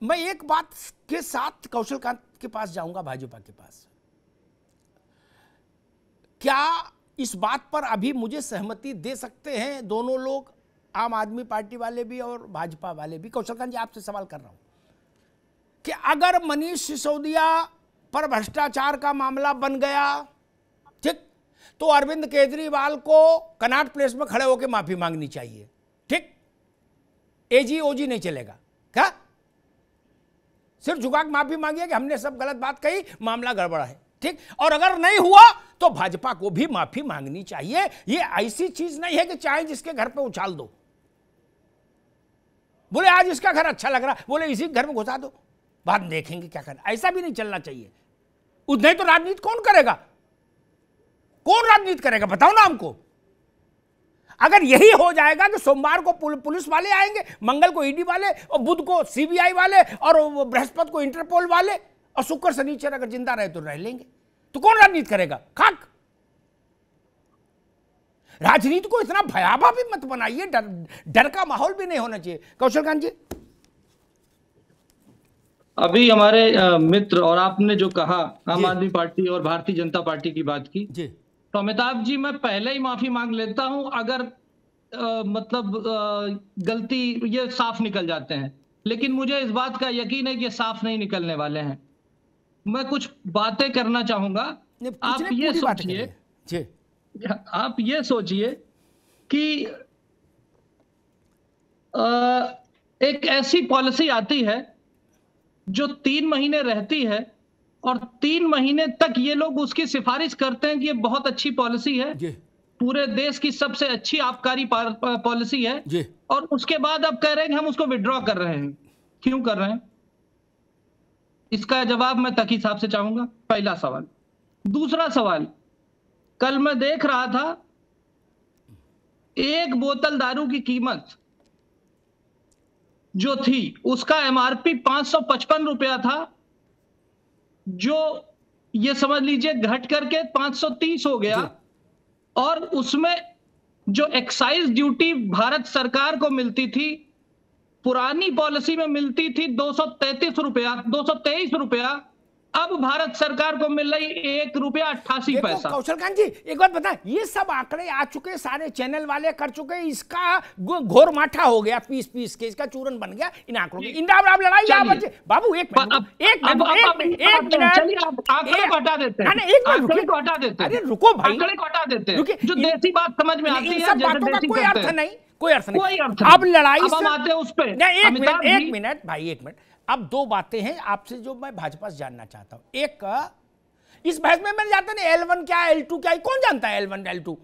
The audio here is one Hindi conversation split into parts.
मैं एक बात के साथ कौशलकांत के पास जाऊंगा, भाजपा के पास। क्या इस बात पर अभी मुझे सहमति दे सकते हैं दोनों लोग, आम आदमी पार्टी वाले भी और भाजपा वाले भी? कौशलकांत जी, आपसे सवाल कर रहा हूं कि अगर मनीष सिसोदिया पर भ्रष्टाचार का मामला बन गया, ठीक, तो अरविंद केजरीवाल को कनॉट प्लेस में खड़े होकर माफी मांगनी चाहिए, ठीक? एजी ओजी नहीं चलेगा क्या? सिर्फ झुका के माफी मांगिए कि हमने सब गलत बात कही, मामला गड़बड़ा है, ठीक? और अगर नहीं हुआ तो भाजपा को भी माफी मांगनी चाहिए। ये ऐसी चीज नहीं है कि चाहे जिसके घर पे उछाल दो, बोले आज इसका घर अच्छा लग रहा, बोले इसी घर में घुसा दो, बाद देखेंगे क्या करना। ऐसा भी नहीं चलना चाहिए। नहीं तो राजनीति कौन करेगा? कौन राजनीति करेगा बताओ ना हमको। अगर यही हो जाएगा कि सोमवार को पुलिस वाले आएंगे, मंगल को ईडी वाले, और बुध को सीबीआई वाले, और बृहस्पति को इंटरपोल वाले, और शुक्र शनिचर अगर जिंदा रहे तो रह लेंगे, तो कौन राजनीति करेगा? खाक। राजनीति को इतना भयावह भी मत बनाइए, डर का माहौल भी नहीं होना चाहिए। कौशलकांत जी, अभी हमारे मित्र और आपने जो कहा आम आदमी पार्टी और भारतीय जनता पार्टी की बात की जी, तो अमिताभ जी मैं पहले ही माफी मांग लेता हूं अगर गलती ये साफ निकल जाते हैं, लेकिन मुझे इस बात का यकीन है कि ये साफ नहीं निकलने वाले हैं। मैं कुछ बातें करना चाहूंगा। आप ये सोचिए, आप ये सोचिए कि एक ऐसी पॉलिसी आती है जो 3 महीने रहती है और 3 महीने तक ये लोग उसकी सिफारिश करते हैं कि ये बहुत अच्छी पॉलिसी है, पूरे देश की सबसे अच्छी आबकारी पॉलिसी है, और उसके बाद अब कह रहे हैं कि हम उसको विड्रॉ कर रहे हैं। क्यों कर रहे हैं? इसका जवाब मैं तकी साहब से चाहूंगा, पहला सवाल। दूसरा सवाल, कल मैं देख रहा था एक बोतल दारू की कीमत जो थी उसका एमआरपी 555 रुपया था, जो ये समझ लीजिए घट करके 530 हो गया, और उसमें जो एक्साइज ड्यूटी भारत सरकार को मिलती थी, पुरानी पॉलिसी में मिलती थी 233 रुपया, 223 रुपया, अब भारत सरकार को मिल रही 1 रुपया 88 पैसा। कौशलकांत जी, एक बात बता, ये सब आंकड़े आ चुके, सारे चैनल वाले कर चुके, इसका घोर माठा हो गया, पीस पीस के इसका चूरन बन गया इन आंकड़ों की। इन लड़ाई बाबू, एक मिनट हटा देते हैं, अरे रुको भाई, हटा देते हैं, जो देसी बात समझ में आती है, कोई अर्थ नहीं, कोई अर्थ नहीं। अब लड़ाई उस पर एक मिनट भाई, एक मिनट। अब 2 बातें हैं आपसे जो मैं भाजपा से जानना चाहता हूं। एक, इस बहस में मैं जानता नहीं L1 क्या है, L2 क्या है, कौन जानता है L1 L2?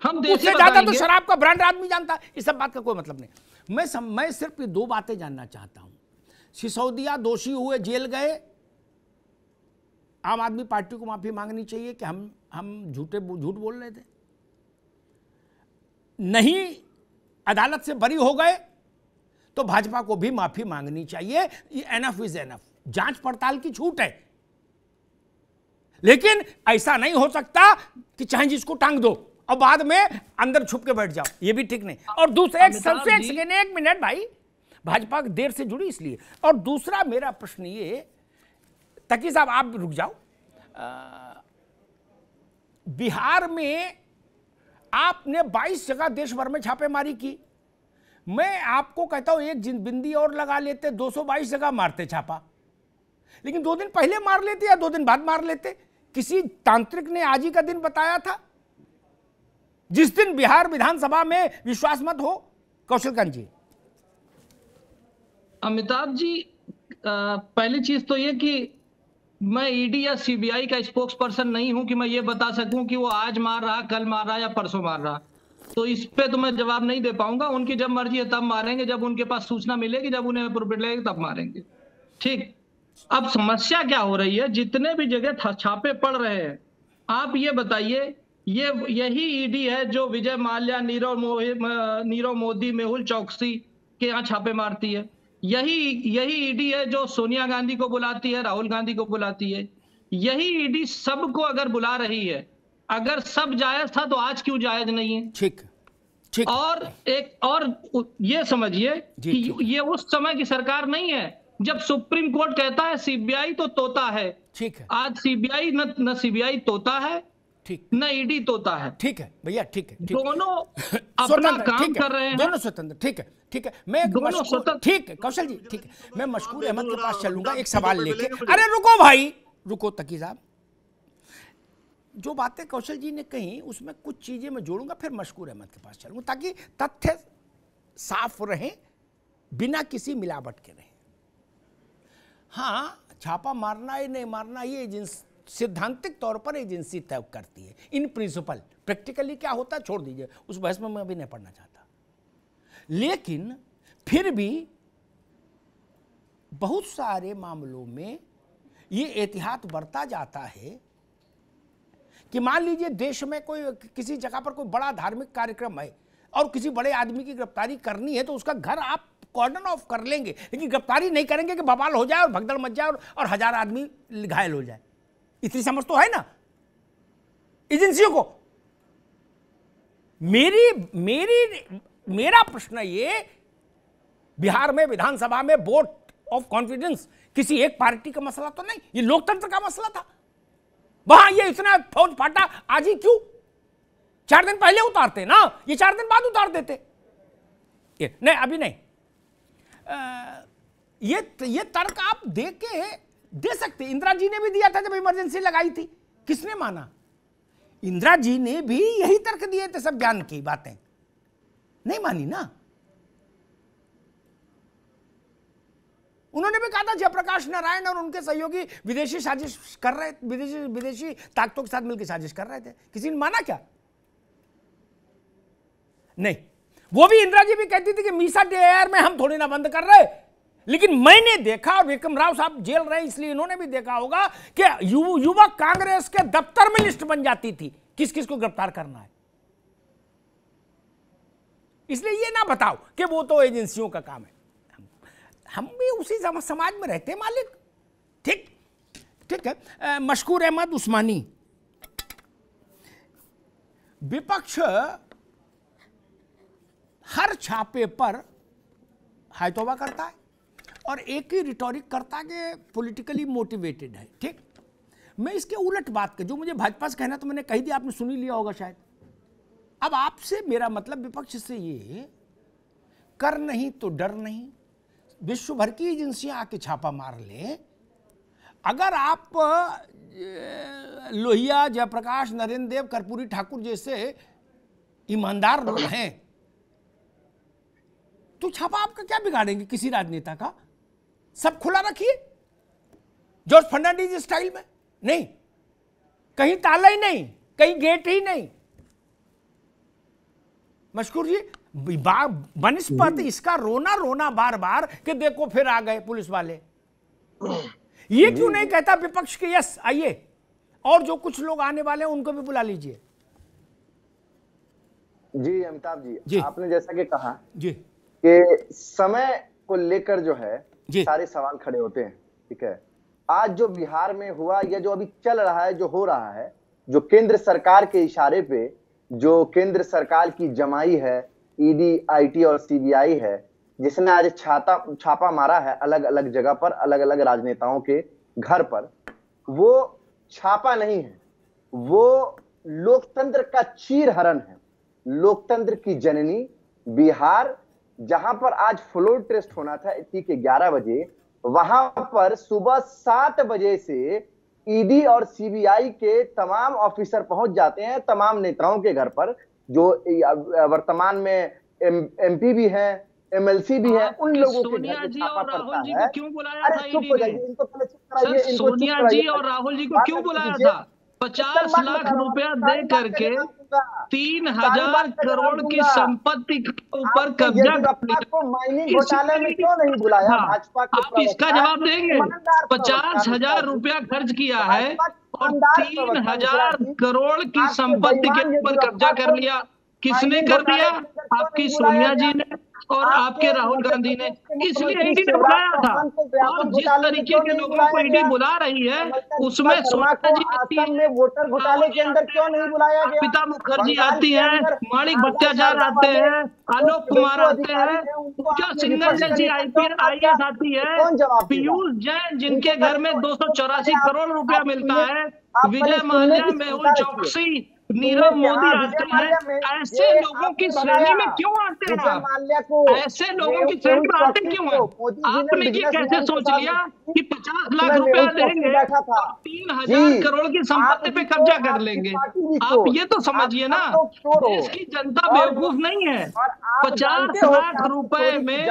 हम उससे ज्यादा तो शराब का ब्रांड आदमी जानता है। इस सब बात का कोई मतलब नहीं। मैं सिर्फ ये 2 बातें जानना चाहता हूं। सिसोदिया दोषी हुए, जेल गए, आम आदमी पार्टी को माफी मांगनी चाहिए कि हम झूठ बोल रहे थे, नहीं अदालत से बरी हो गए तो भाजपा को भी माफी मांगनी चाहिए। एनफ इज एनफ, जांच पड़ताल की छूट है, लेकिन ऐसा नहीं हो सकता कि चाहे जिसको टांग दो और बाद में अंदर छुप के बैठ जाओ, ये भी ठीक नहीं। और दूसरा, एक मिनट भाई, भाजपा देर से जुड़ी इसलिए। और दूसरा मेरा प्रश्न ये, तकी साहब आप रुक जाओ, बिहार में आपने 22 जगह देश भर में छापेमारी की। मैं आपको कहता हूं एक बिंदी और लगा लेते, 222 जगह मारते छापा, लेकिन 2 दिन पहले मार लेते या 2 दिन बाद मार लेते। किसी तांत्रिक ने आज ही का दिन बताया था जिस दिन बिहार विधानसभा में विश्वास मत हो। कौशलकांत जी। अमिताभ जी, पहली चीज तो ये कि मैं ईडी या सीबीआई का स्पोक्स पर्सन नहीं हूं कि मैं ये बता सकूं कि वो आज मार रहा, कल मार रहा या परसों मार रहा, तो इस पे तो मैं जवाब नहीं दे पाऊंगा। उनकी जब मर्जी है तब मारेंगे, जब उनके पास सूचना मिलेगी, जब उन्हें अप्रोप्रिएट लगेगी तब मारेंगे, ठीक। अब समस्या क्या हो रही है, जितने भी जगह छापे पड़ रहे हैं, आप ये बताइए, यही ईडी है जो विजय माल्या, नीरव मोदी, मेहुल चौकसी के यहाँ छापे मारती है। यही ईडी है जो सोनिया गांधी को बुलाती है, राहुल गांधी को बुलाती है। यही ईडी सबको अगर बुला रही है, अगर सब जायज था तो आज क्यों जायज नहीं है? ठीक। और ये समझिए कि ये उस समय की सरकार नहीं है जब सुप्रीम कोर्ट कहता है सीबीआई तो तोता है, ठीक है, आज सीबीआई न सीबीआई तोता है, ठीक, न ईडी तोता है। ठीक है भैया, ठीक है, दोनों अपना काम कर रहे हैं, दोनों स्वतंत्र, ठीक है, ठीक है। मैं दोनों स्वतंत्र, ठीक है कौशल जी, ठीक है। मैं मशकूर अहमद के पास चलूंगा एक सवाल लेके। अरे रुको भाई, रुको तकी साहब, जो बातें कौशल जी ने कही उसमें कुछ चीजें मैं जोड़ूंगा, फिर मशकूर अहमद के पास चलूंगा, ताकि तथ्य साफ रहे, बिना किसी मिलावट के रहे। हाँ, छापा मारना है नहीं मारना, ये एजेंसी सिद्धांतिक तौर पर एजेंसी तय करती है, इन प्रिंसिपल। प्रैक्टिकली क्या होता है छोड़ दीजिए, उस बहस में मैं अभी नहीं पढ़ना चाहता। लेकिन फिर भी बहुत सारे मामलों में ये एहतियात बरता जाता है कि मान लीजिए देश में कोई किसी जगह पर कोई बड़ा धार्मिक कार्यक्रम है और किसी बड़े आदमी की गिरफ्तारी करनी है, तो उसका घर आप कॉर्डन ऑफ कर लेंगे, लेकिन गिरफ्तारी नहीं करेंगे कि बवाल हो जाए और भगदड़ मच जाए और 1000 आदमी घायल हो जाए। इतनी समझ तो है ना एजेंसियों को। मेरा प्रश्न ये, बिहार में विधानसभा में वोट ऑफ कॉन्फिडेंस किसी एक पार्टी का मसला तो नहीं, ये लोकतंत्र का मसला था। वहां ये इतना फौज फाटा आज ही क्यों? 4 दिन पहले उतारते ना, ये 4 दिन बाद उतार देते। नहीं अभी नहीं। ये तर्क आप दे सकते। इंदिरा जी ने भी दिया था जब इमरजेंसी लगाई थी, किसने माना? इंदिरा जी ने भी यही तर्क दिए थे, सब ज्ञान की बातें नहीं मानी ना। उन्होंने भी कहा था जयप्रकाश नारायण और उनके सहयोगी विदेशी साजिश कर रहे, विदेशी ताकतों के साथ मिलकर साजिश कर रहे थे। किसी ने माना क्या? नहीं। वो भी इंदिरा जी भी कहती थी कि मीसा DIR में हम थोड़ी ना बंद कर रहे, लेकिन मैंने देखा, और विक्रम राव साहब जेल रहे इसलिए इन्होंने भी देखा होगा कि युवक कांग्रेस के दफ्तर में लिस्ट बन जाती थी किस किस को गिरफ्तार करना है। इसलिए ये ना बताओ कि वो तो एजेंसियों का काम है। हम भी उसी समाज में रहते हैं मालिक। ठीक है। मशकूर अहमद उस्मानी, विपक्ष हर छापे पर हाय तौबा करता है और एक ही रिटॉरिक करता है कि पॉलिटिकली मोटिवेटेड है। ठीक, मैं इसके उलट बात कर, जो मुझे भाजपा से कहना तो मैंने कही दी, आपने सुनी लिया होगा शायद। अब आपसे मेरा मतलब विपक्ष से ये, कर नहीं तो डर नहीं, विश्व भर की एजेंसियां आके छापा मार ले। अगर आप लोहिया, जयप्रकाश, नरेंद्र देव, कर्पूरी ठाकुर जैसे ईमानदार लोग हैं तो छापा आपका क्या बिगाड़ेंगे किसी राजनेता का? सब खुला रखिए, जॉर्ज फर्नांडिस स्टाइल में। नहीं, कहीं ताला ही नहीं, कहीं गेट ही नहीं। मशकूर जी, बनस्पत इसका रोना बार बार कि देखो फिर आ गए पुलिस वाले। ये क्यों नहीं कहता विपक्ष के यस आइए, और जो कुछ लोग आने वाले हैं उनको भी बुला लीजिए। जी अमिताभ जी, आपने जैसा कि कहा जी कि समय को लेकर जो है सारे सवाल खड़े होते हैं। ठीक है, आज जो बिहार में हुआ या जो अभी चल रहा है, जो हो रहा है, जो केंद्र सरकार के इशारे पे, जो केंद्र सरकार की जमाई है, ईडी, आईटी और सीबीआई है, जिसने आज छापा मारा है अलग अलग जगह पर, अलग अलग राजनेताओं के घर पर, वो छापा नहीं है, वो लोकतंत्र का चीरहरण है। लोकतंत्र की जननी बिहार, जहां पर आज फ्लोर टेस्ट होना था ठीक 11 बजे, वहां पर सुबह 7 बजे से ईडी और सीबीआई के तमाम ऑफिसर पहुंच जाते हैं तमाम नेताओं के घर पर, जो वर्तमान में एमपी भी हैं, एमएलसी भी हैं, उन लोगों के घर पे छापा पड़ता है। क्यों बुलाया था? चुप हो जाइए, इनको पहले चुप कराइए। सोनिया जी और राहुल जी को क्यों बुलाया था? 50 लाख रुपया दे करके 3000 करोड़ की संपत्ति के ऊपर कब्जा को माइनिंग घोटाले में क्यों नहीं बुलाया भाजपा के? आप इसका जवाब देंगे? 50,000 रुपया खर्च किया है और 3000 करोड़ की संपत्ति के ऊपर कब्जा कर लिया। किसने कर दिया? आपकी सोनिया जी ने। और आपके राहुल गांधी ने, इसलिए ईडी ने बुलाया था। और जिस तरीके के लोगों को ईडी बुला रही है उसमें सोनिया जी आती है, वोटर घोटाले के अंदर क्यों नहीं बुलाया गया? पिता मुखर्जी आती है, माणिक भट्टाचार्य आते हैं, आलोक कुमार आते हैं, जो सिंघल जैसी IAS आती है, पीयूष जैन जिनके घर में 284 करोड़ रुपया मिलता है, विजय माल्या, मेहुल चौकसी, नीरव मोदी आते हैं। ऐसे लोगों की श्रेणी में क्यों आते हैं आप? ऐसे लोगों की श्रेणी में आते क्यों हैं? आपने ये कैसे सोच लिया कि 50 लाख रुपया देंगे और 3000 करोड़ की संपत्ति पे कब्जा कर लेंगे? आप ये तो समझिए ना, देश की जनता बेवकूफ नहीं है। 50 लाख रुपए में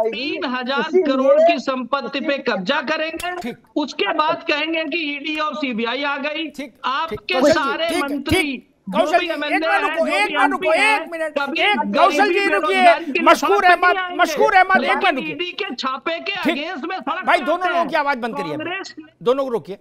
3000 करोड़ की संपत्ति पे कब्जा करेंगे, उसके बाद कहेंगे कि ईडी और CBI आ गई। आपके सारे मंत्री कौशल जी, एक मिनट, कौशल जी रुकिए, मशहूर अहमद एक मिनट रुकिए। ईडी के छापे के अगेंस्ट में सड़क भाई दोनों लोगों की आवाज बंद करिए, दोनों को रोकिए।